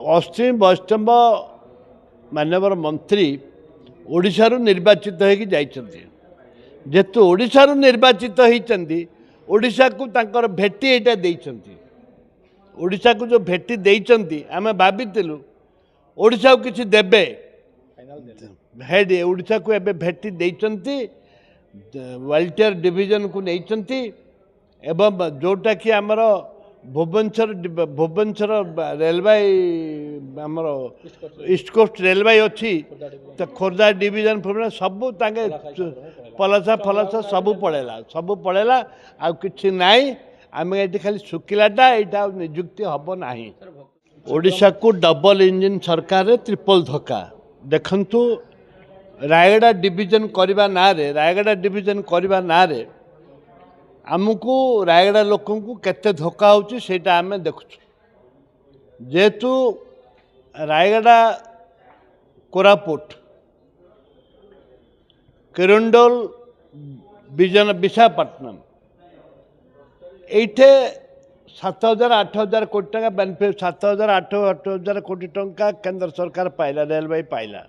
अश्विनी वैष्णव माननीय मंत्री ओडिशारू निर्वाचित होगी जाइछन्ति जेतु ओडिशारू निर्वाचित होइछन्ति ओडिशा को तांकर भेटी एटा देइछन्ति ओडिशा को जो भेटी देइछन्ति आमे भाबितिलु ओडिशा को किछि देबे हेड ओडिशा को एबे भेटी देइछन्ति वाल्टियर डिवीजन को नैछन्ति एवं जोटा कि आमर भुवनेश्वर रेलवे आमर ईस्ट कोस्ट रेलवे अच्छी तो खोर्धा डिवीजन सबू तांगे पलसा फलसा सबू पड़ेला आ किछि नाई आम ये खाली शुखिलाटा यहाँ निजुक्ति हम ना ओडिशा को डबल इंजिन सरकार ट्रिपल धक्का देखंतु रायगड़ा डिवीजन करने ना रे आमको रायगड़ा लोक केते धोखा होता आम देखु जेहेतु रायगड़ा कोरापुट किरंडोल विशाखापट्टनम ये 7,000-8,000 कोटी टंका बेनिफिट 7,000-8,000 कोटी टंका केंद्र सरकार पाइला रेलवे पाइला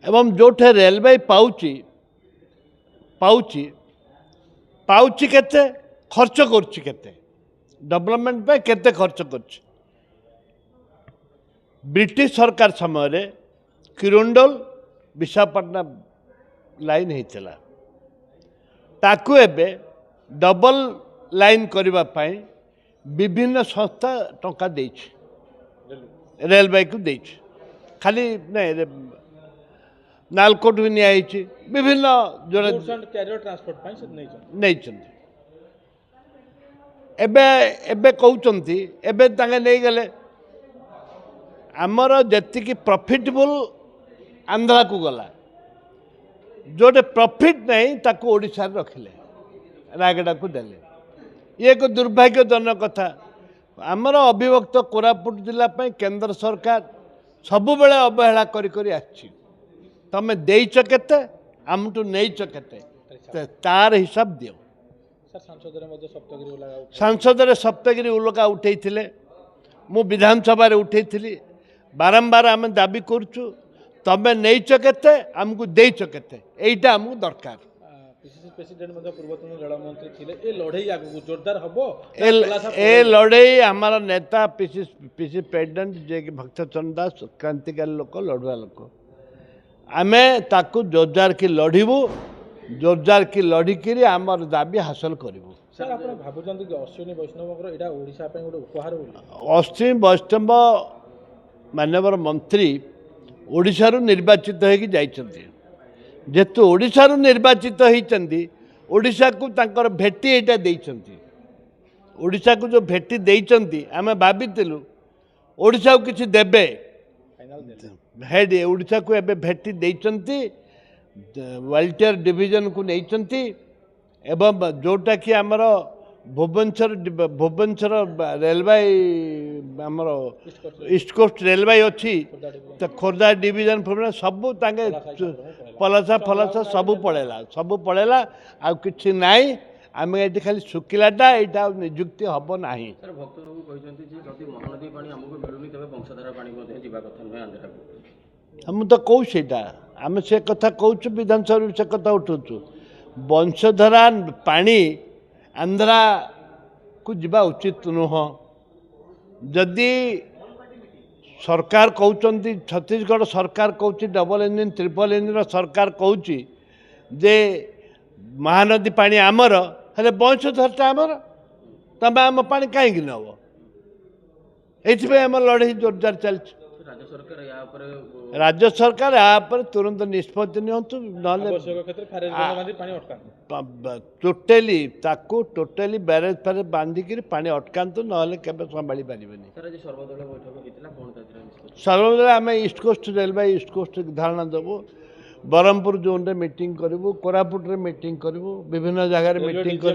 एवं जोठे रेलवे पाउची केते खर्च करछि केते डेवलपमेंट पे केते खर्च करछि ब्रिटिश सरकार समय रे किरंडोल विशाखापट्टनम लाइन होता ताकू एबे डबल लाइन करबा पाई विभिन्न संस्था टंका देछि रेलवे को देछि खाली नहीं नालकोट भी नहीं विभिन्न जोड़े नहीं एबे कहते एबे तांगे नहीं गले आमर जी प्रॉफिटेबल आंध्रा को गला जोटे प्रॉफिट नहीं ताको ओडिशा रखिले रायगड़ा को देले ये एक दुर्भाग्यजनक कथा आमर अविभक्त कोरापुट जिला केंद्र सरकार सबुबले अवहेला करी आछि तमें देइछ केते आमटू नहींच केते तार हिसाब दियो सांसद सप्तगिरी उल्का उठे मु विधानसभा उठे बारंबार आम दाबी करुचु तमें नहींच केते आमको देइछ केते एइटा आमको दरकार ए लड़ई हमारा नेता पीसी प्रेसिडेंट जे भक्तचरण दास क्रांतिकारी लोक लड़ुआ लोक आमे ताकू जोरजार की लड़ू जोरजार की लड़िकी आमर दाबी हासिल करूँ अश्विनी वैष्णव माननीय मंत्री ओडिशारू निर्वाचित होगी जाइछन्ति जेतु ओडिशारू निर्वाचित होइछन्ति ओडिशा को तांकर भेटी एटा देइछन्ति ओडिशा को जो भेटी देइछन्ति आमे भाबितिलु ओडिशा को किछि देबे हेड ओडिशा को एबे भेटी देइछन्ति वाल्टियर डिवीजन को नैछन्ति एवं जोटा कि आमर भुवनेश्वर रेलवे आमर ईस्ट कोस्ट रेलवे अच्छी तो खोर्धा डिवीजन सबू तांगे पलसा फलसा सबू पड़ेला आ किछि नाई आम ये खाली शुखिलाटा यहाँ निजुक्ति हम ना हम तो कहूँ सेटा आम से कथा कहूँ विधानसभा से कथा उठाऊँ वंशधारा पानी आंध्रा को जीवा उचित नुह जदि सरकार कहते छत्तीसगढ़ सरकार कहूँ डबल इंजिन ट्रिपल इंजिन सरकार कहूँ जे महानदी पानी आमर हेले वंशधरटा आमर तमें आम पा कहीं नब ये आम लड़े जोरदार चलती राज्य सरकार यहाँ तुरंत निष्पत्ति नियंतु टोटाली बैरेज फेरेज बांधिकी पानी अटकातु ना संभाली पारे सर्वदलीय आम East Coast Railway East Coast धारणा देवु बरहमपुर जोन रे मीटिंग करूँ कोरापुट रे मीटिंग करूँ विभिन्न जगह मीटिंग कर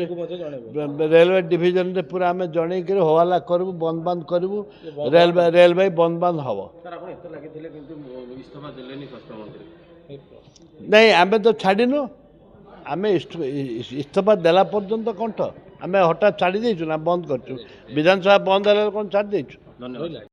रेलवे डिवीजन रे पूरा आम जन हवाला करूँ बंद करूँ रेलवे बंद हम नहीं आम तो छाड़ीनु आम इस्तीफा देला पर्यंत कंठ आम हठात छाड़ी देचु ना बंद करचु विधानसभा बंद है कौन छाड़ी देचु।